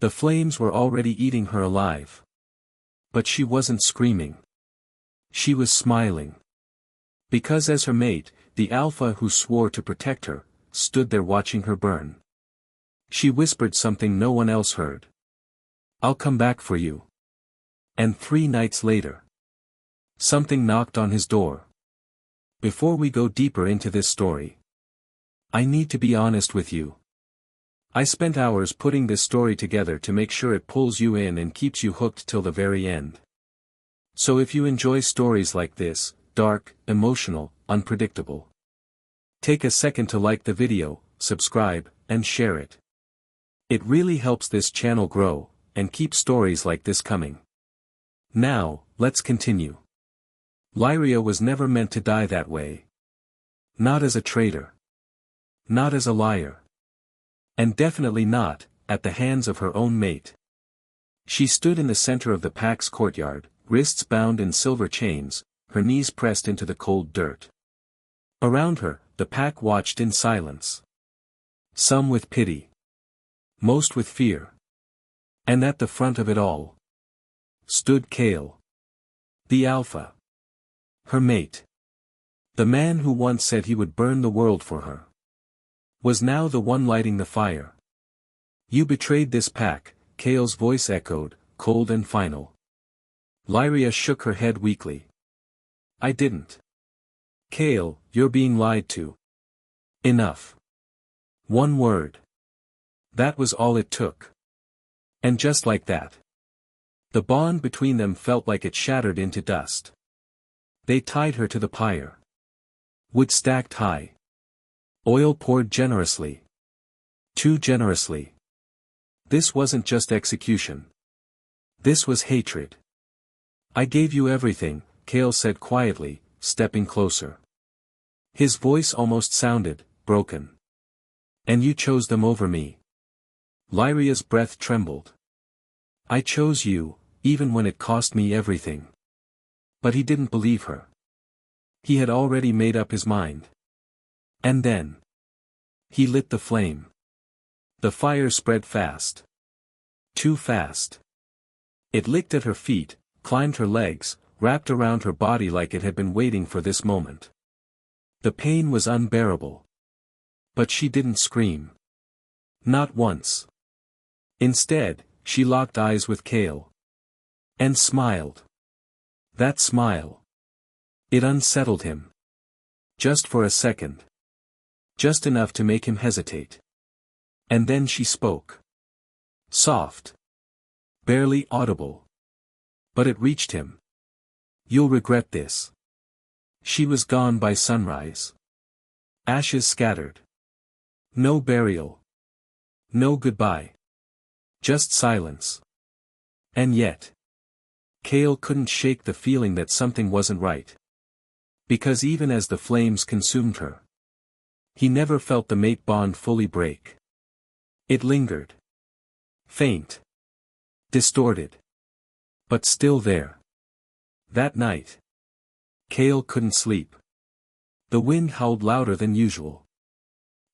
The flames were already eating her alive. But she wasn't screaming. She was smiling. Because as her mate, the alpha who swore to protect her, stood there watching her burn. She whispered something no one else heard. "I'll come back for you." And 3 nights later, something knocked on his door. Before we go deeper into this story, I need to be honest with you. I spent hours putting this story together to make sure it pulls you in and keeps you hooked till the very end. So if you enjoy stories like this, dark, emotional, unpredictable, take a second to like the video, subscribe, and share it. It really helps this channel grow, and keep stories like this coming. Now, let's continue. Lyria was never meant to die that way. Not as a traitor. Not as a liar. And definitely not, at the hands of her own mate. She stood in the center of the pack's courtyard, wrists bound in silver chains, her knees pressed into the cold dirt. Around her, the pack watched in silence. Some with pity. Most with fear. And at the front of it all stood Kale. The alpha. Her mate. The man who once said he would burn the world for her. Was now the one lighting the fire. "You betrayed this pack," Kale's voice echoed, cold and final. Lyria shook her head weakly. "I didn't. Kale, you're being lied to." Enough. One word. That was all it took. And just like that, the bond between them felt like it shattered into dust. They tied her to the pyre. Wood stacked high. Oil poured generously. Too generously. This wasn't just execution. This was hatred. "I gave you everything," Kale said quietly, stepping closer. His voice almost sounded broken. "And you chose them over me." Lyria's breath trembled. "I chose you, even when it cost me everything." But he didn't believe her. He had already made up his mind. And then he lit the flame. The fire spread fast. Too fast. It licked at her feet, climbed her legs, wrapped around her body like it had been waiting for this moment. The pain was unbearable. But she didn't scream. Not once. Instead, she locked eyes with Kale. And smiled. That smile. It unsettled him. Just for a second. Just enough to make him hesitate. And then she spoke. Soft. Barely audible. But it reached him. "You'll regret this." She was gone by sunrise. Ashes scattered. No burial. No goodbye. Just silence. And yet, Kale couldn't shake the feeling that something wasn't right. Because even as the flames consumed her, he never felt the mate bond fully break. It lingered. Faint. Distorted. But still there. That night, Kale couldn't sleep. The wind howled louder than usual.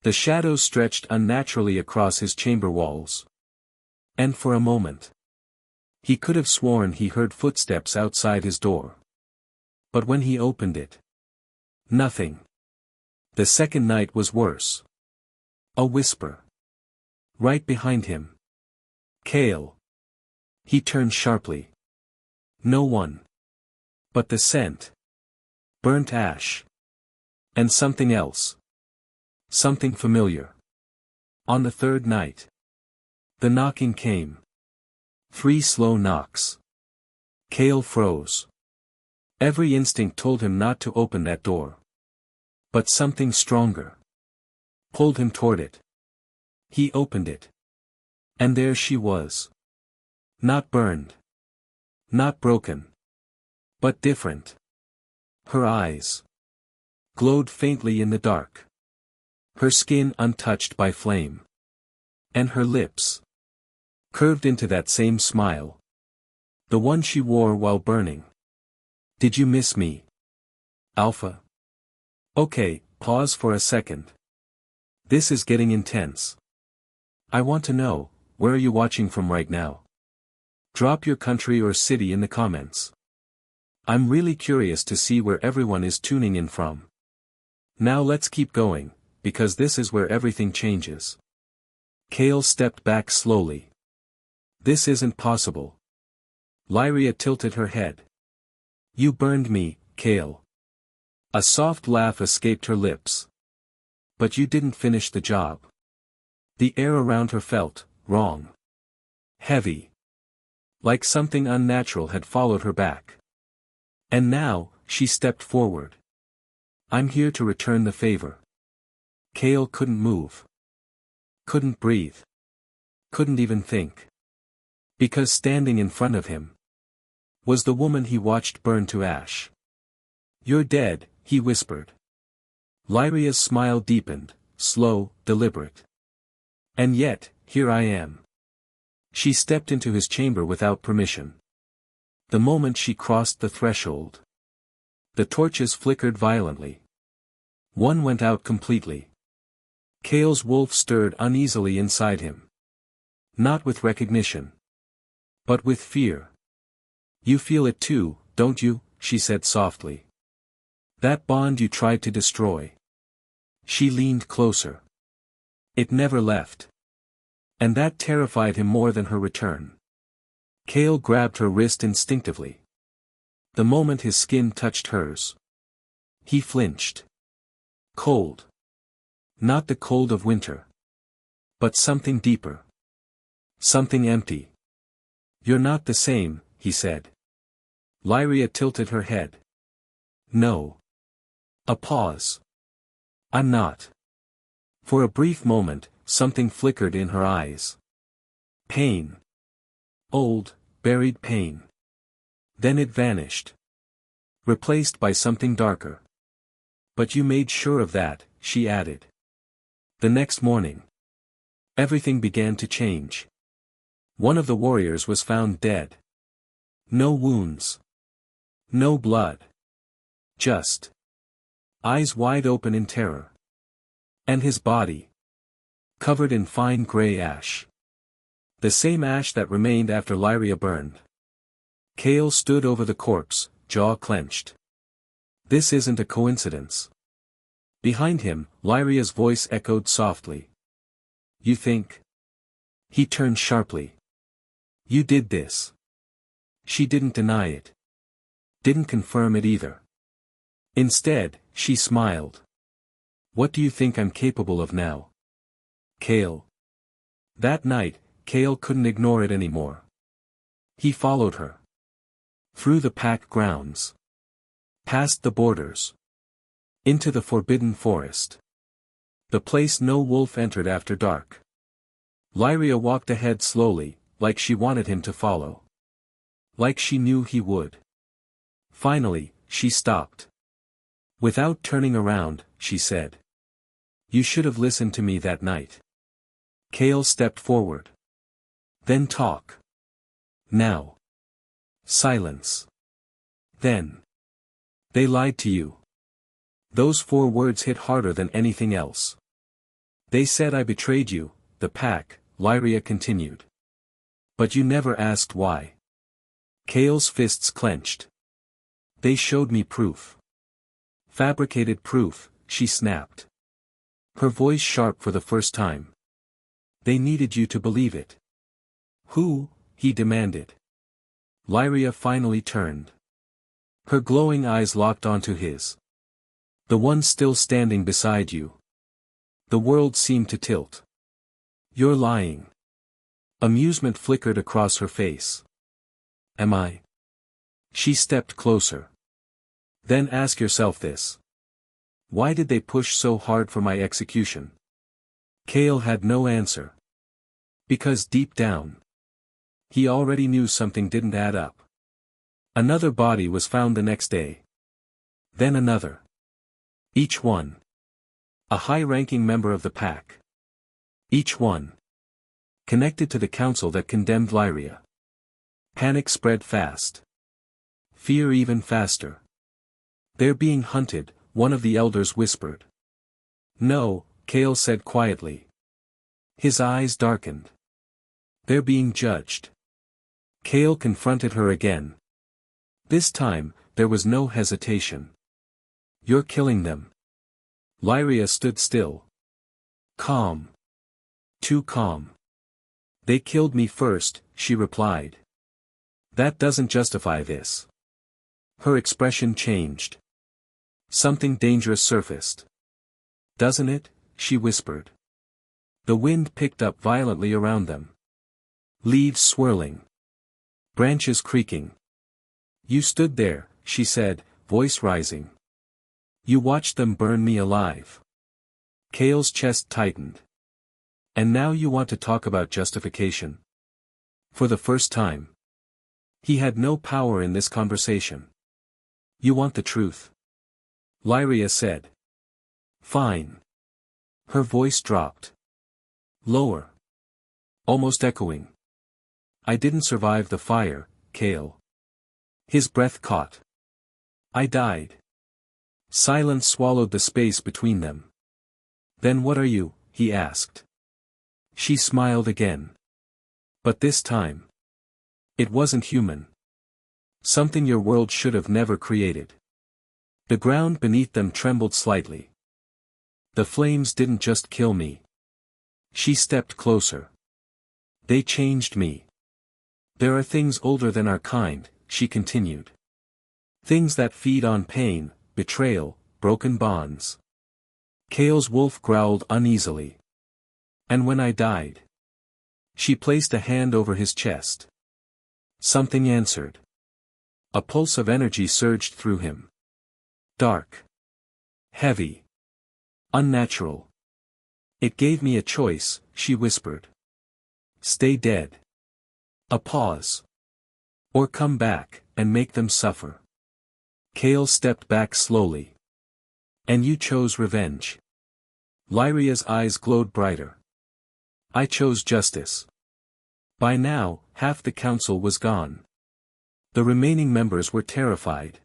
The shadows stretched unnaturally across his chamber walls. And for a moment, he could have sworn he heard footsteps outside his door. But when he opened it, nothing. The second night was worse. A whisper. Right behind him. "Kale." He turned sharply. No one. But the scent. Burnt ash. And something else. Something familiar. On the third night, the knocking came. 3 slow knocks. Kale froze. Every instinct told him not to open that door. But something stronger pulled him toward it. He opened it. And there she was. Not burned. Not broken. But different. Her eyes glowed faintly in the dark. Her skin untouched by flame. And her lips curved into that same smile. The one she wore while burning. "Did you miss me, Alpha?" "Okay, pause for a second. This is getting intense. I want to know, where are you watching from right now? Drop your country or city in the comments. I'm really curious to see where everyone is tuning in from. Now let's keep going, because this is where everything changes. Kale stepped back slowly. This isn't possible. Lyria tilted her head. You burned me, Kale. A soft laugh escaped her lips. But you didn't finish the job. The air around her felt wrong. Heavy. Like something unnatural had followed her back. And now, she stepped forward. I'm here to return the favor. Kale couldn't move. Couldn't breathe. Couldn't even think. Because standing in front of him was the woman he watched burn to ash. You're dead, he whispered. Lyria's smile deepened, slow, deliberate. And yet, here I am. She stepped into his chamber without permission. The moment she crossed the threshold, the torches flickered violently. One went out completely. Kale's wolf stirred uneasily inside him. Not with recognition, but with fear. You feel it too, don't you? She said softly. That bond you tried to destroy. She leaned closer. It never left. And that terrified him more than her return. Kale grabbed her wrist instinctively. The moment his skin touched hers, he flinched. Cold. Not the cold of winter. But something deeper. Something empty. You're not the same, he said. Lyria tilted her head. No. A pause. I'm not. For a brief moment, something flickered in her eyes. Pain. Old, buried pain. Then it vanished. Replaced by something darker. But you made sure of that, she added. The next morning, everything began to change. One of the warriors was found dead. No wounds. No blood. Just eyes wide open in terror. And his body, covered in fine gray ash. The same ash that remained after Lyria burned. Kale stood over the corpse, jaw clenched. This isn't a coincidence. Behind him, Lyria's voice echoed softly. You think? He turned sharply. You did this. She didn't deny it. Didn't confirm it either. Instead, she smiled. What do you think I'm capable of now? Kale. That night, Kale couldn't ignore it anymore. He followed her. Through the pack grounds. Past the borders. Into the forbidden forest. The place no wolf entered after dark. Lyria walked ahead slowly, like she wanted him to follow. Like she knew he would. Finally, she stopped. Without turning around, she said. You should have listened to me that night. Kale stepped forward. Then talk. Now. Silence. Then. They lied to you. Those 4 words hit harder than anything else. They said I betrayed you, the pack, Lyria continued. But you never asked why. Kale's fists clenched. They showed me proof. Fabricated proof, she snapped. Her voice sharp for the first time. They needed you to believe it. Who? He demanded. Lyria finally turned. Her glowing eyes locked onto his. The one still standing beside you. The world seemed to tilt. You're lying. Amusement flickered across her face. Am I? She stepped closer. Then ask yourself this. Why did they push so hard for my execution? Kale had no answer. Because deep down, he already knew something didn't add up. Another body was found the next day. Then another. Each one. A high-ranking member of the pack. Each one. Connected to the council that condemned Lyria. Panic spread fast. Fear even faster. They're being hunted, one of the elders whispered. No, Kale said quietly. His eyes darkened. They're being judged. Kale confronted her again. This time, there was no hesitation. You're killing them. Lyria stood still. Calm. Too calm. They killed me first, she replied. That doesn't justify this. Her expression changed. Something dangerous surfaced. Doesn't it? She whispered. The wind picked up violently around them. Leaves swirling. Branches creaking. You stood there, she said, voice rising. You watched them burn me alive. Kale's chest tightened. And now you want to talk about justification? For the first time. He had no power in this conversation. You want the truth? Lyria said. Fine. Her voice dropped. Lower. Almost echoing. I didn't survive the fire, Kale. His breath caught. I died. Silence swallowed the space between them. Then what are you? He asked. She smiled again. But this time. It wasn't human. Something your world should have never created. The ground beneath them trembled slightly. The flames didn't just kill me. She stepped closer. They changed me. There are things older than our kind, she continued. Things that feed on pain, betrayal, broken bonds. Kale's wolf growled uneasily. And when I died. She placed a hand over his chest. Something answered. A pulse of energy surged through him. Dark. Heavy. Unnatural. It gave me a choice, she whispered. Stay dead. A pause. Or come back, and make them suffer. Kale stepped back slowly. And you chose revenge. Lyria's eyes glowed brighter. I chose justice. By now, half the council was gone. The remaining members were terrified.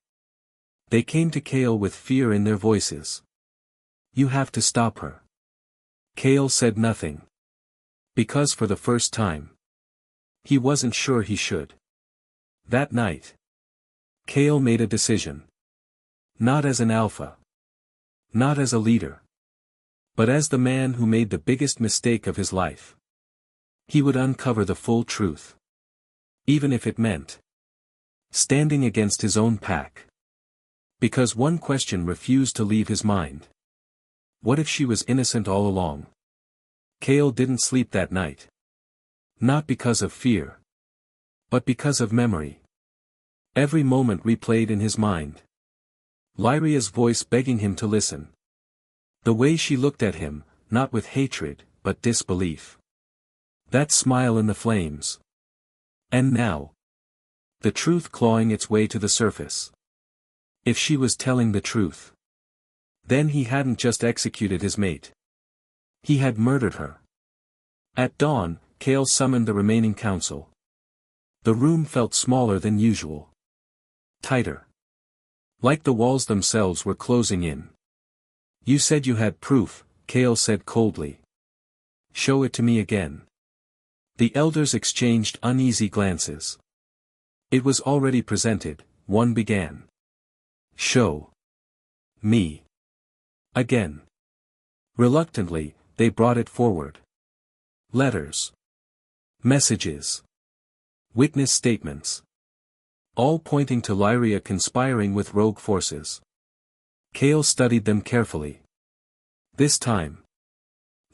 They came to Kale with fear in their voices. You have to stop her. Kale said nothing. Because for the first time. He wasn't sure he should. That night. Kale made a decision. Not as an alpha. Not as a leader. But as the man who made the biggest mistake of his life. He would uncover the full truth. Even if it meant standing against his own pack. Because one question refused to leave his mind. What if she was innocent all along? Kale didn't sleep that night. Not because of fear. But because of memory. Every moment replayed in his mind. Lyria's voice begging him to listen. The way she looked at him, not with hatred, but disbelief. That smile in the flames. And now. The truth clawing its way to the surface. If she was telling the truth. Then he hadn't just executed his mate. He had murdered her. At dawn, Kale summoned the remaining council. The room felt smaller than usual. Tighter. Like the walls themselves were closing in. You said you had proof, Kale said coldly. Show it to me again. The elders exchanged uneasy glances. It was already presented, one began. Show me. Again. Reluctantly, they brought it forward. Letters. Messages. Witness statements. All pointing to Lyria conspiring with rogue forces. Kale studied them carefully. This time.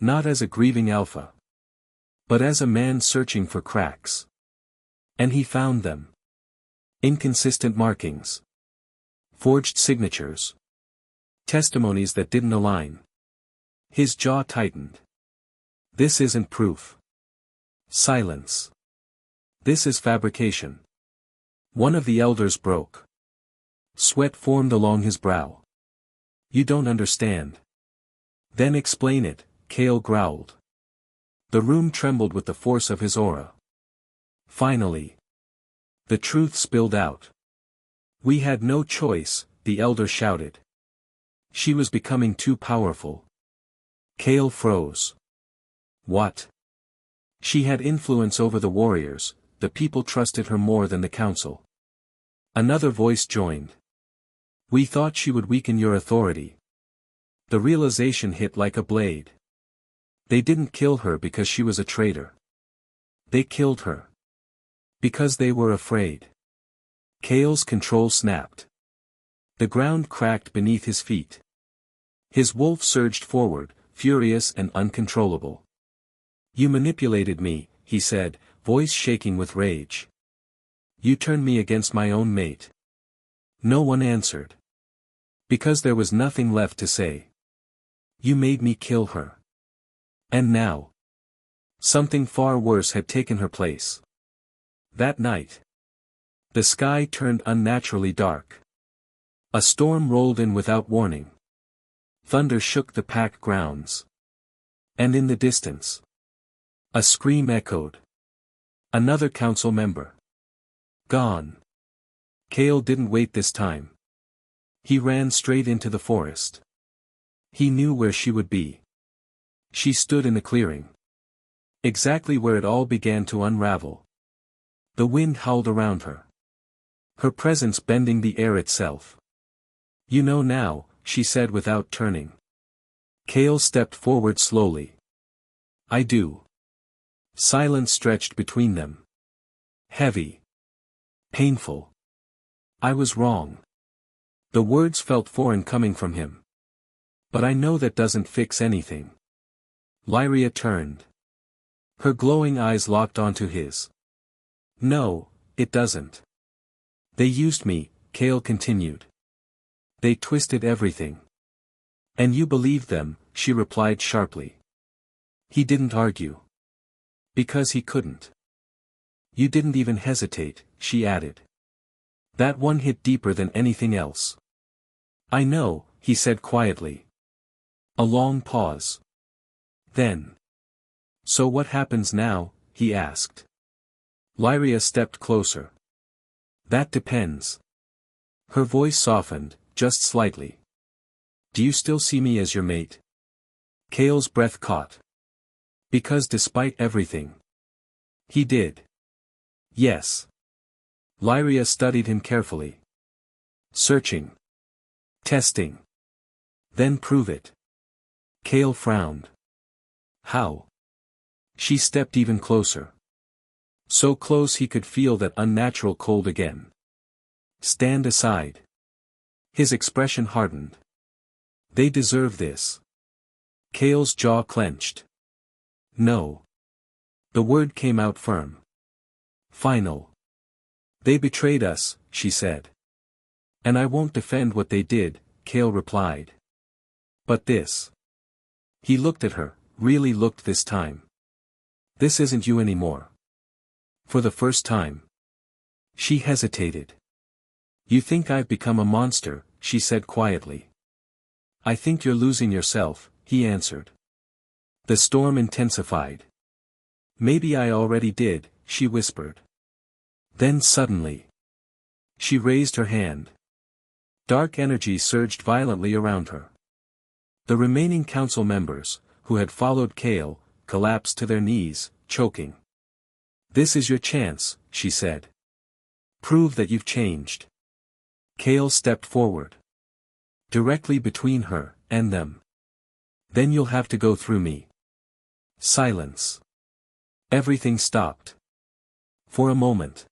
Not as a grieving alpha. But as a man searching for cracks. And he found them. Inconsistent markings. Forged signatures. Testimonies that didn't align. His jaw tightened. This isn't proof. Silence. This is fabrication. One of the elders broke. Sweat formed along his brow. You don't understand. Then explain it, Kale growled. The room trembled with the force of his aura. Finally. The truth spilled out. We had no choice, the elder shouted. She was becoming too powerful. Kale froze. What? She had influence over the warriors, the people trusted her more than the council. Another voice joined. We thought she would weaken your authority. The realization hit like a blade. They didn't kill her because she was a traitor. They killed her because they were afraid. Kale's control snapped. The ground cracked beneath his feet. His wolf surged forward, furious and uncontrollable. You manipulated me, he said, voice shaking with rage. You turned me against my own mate. No one answered. Because there was nothing left to say. You made me kill her. And now. Something far worse had taken her place. That night. The sky turned unnaturally dark. A storm rolled in without warning. Thunder shook the packed grounds. And in the distance. A scream echoed. Another council member. Gone. Kale didn't wait this time. He ran straight into the forest. He knew where she would be. She stood in the clearing. Exactly where it all began to unravel. The wind howled around her. Her presence bending the air itself. You know now, she said without turning. Kale stepped forward slowly. I do. Silence stretched between them. Heavy. Painful. I was wrong. The words felt foreign coming from him. But I know that doesn't fix anything. Lyria turned. Her glowing eyes locked onto his. No, it doesn't. They used me, Kale continued. They twisted everything. And you believed them, she replied sharply. He didn't argue. Because he couldn't. You didn't even hesitate, she added. That one hit deeper than anything else. I know, he said quietly. A long pause. Then. So what happens now, he asked. Lyria stepped closer. That depends. Her voice softened, just slightly. Do you still see me as your mate? Kale's breath caught. Because despite everything. He did. Yes. Lyria studied him carefully. Searching. Testing. Then prove it. Kale frowned. How? She stepped even closer. So close he could feel that unnatural cold again. Stand aside. His expression hardened. They deserve this. Kale's jaw clenched. No. The word came out firm. Final. They betrayed us, she said. And I won't defend what they did, Kale replied. But this. He looked at her, really looked this time. This isn't you anymore. For the first time. She hesitated. You think I've become a monster, she said quietly. I think you're losing yourself, he answered. The storm intensified. Maybe I already did, she whispered. Then suddenly. She raised her hand. Dark energy surged violently around her. The remaining council members, who had followed Kale, collapsed to their knees, choking. This is your chance, she said. Prove that you've changed. Kale stepped forward. Directly between her and them. Then you'll have to go through me. Silence. Everything stopped. For a moment.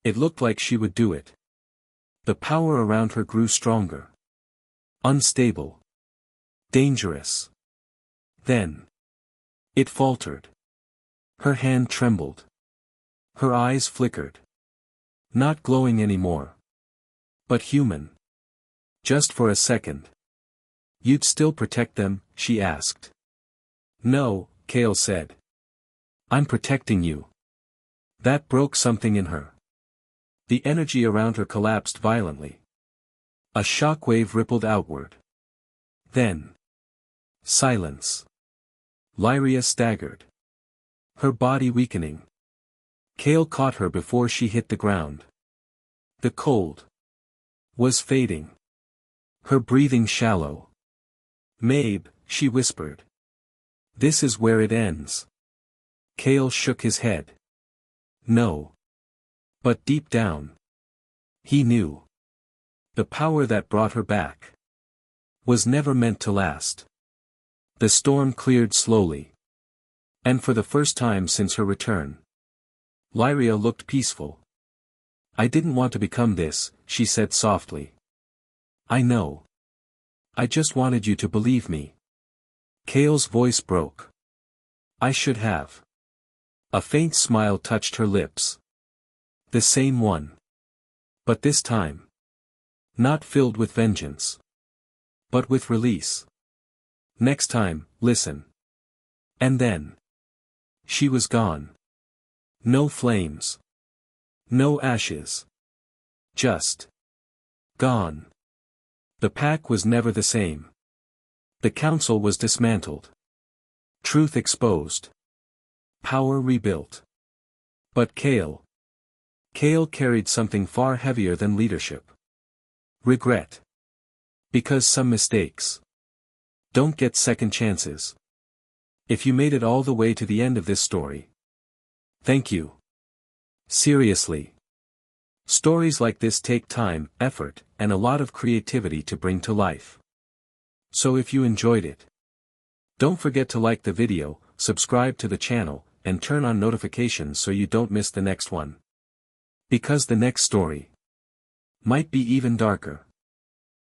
It looked like she would do it. The power around her grew stronger. Unstable. Dangerous. Then. It faltered. Her hand trembled. Her eyes flickered. Not glowing anymore. But human. Just for a second. You'd still protect them, she asked. No, Kale said. I'm protecting you. That broke something in her. The energy around her collapsed violently. A shockwave rippled outward. Then. Silence. Lyria staggered. Her body weakening. Kale caught her before she hit the ground. The cold. Was fading. Her breathing shallow. Mabe, she whispered. This is where it ends. Kale shook his head. No. But deep down, he knew. The power that brought her back was never meant to last. The storm cleared slowly. And for the first time since her return, Lyria looked peaceful. I didn't want to become this, she said softly. I know. I just wanted you to believe me. Kale's voice broke. I should have. A faint smile touched her lips. The same one. But this time. Not filled with vengeance. But with release. Next time, listen. And then. She was gone. No flames. No ashes. Just. Gone. The pack was never the same. The council was dismantled. Truth exposed. Power rebuilt. But Kale carried something far heavier than leadership. Regret. Because some mistakes don't get second chances. If you made it all the way to the end of this story, thank you. Seriously. Stories like this take time, effort, and a lot of creativity to bring to life. So if you enjoyed it, don't forget to like the video, subscribe to the channel, and turn on notifications so you don't miss the next one. Because the next story might be even darker.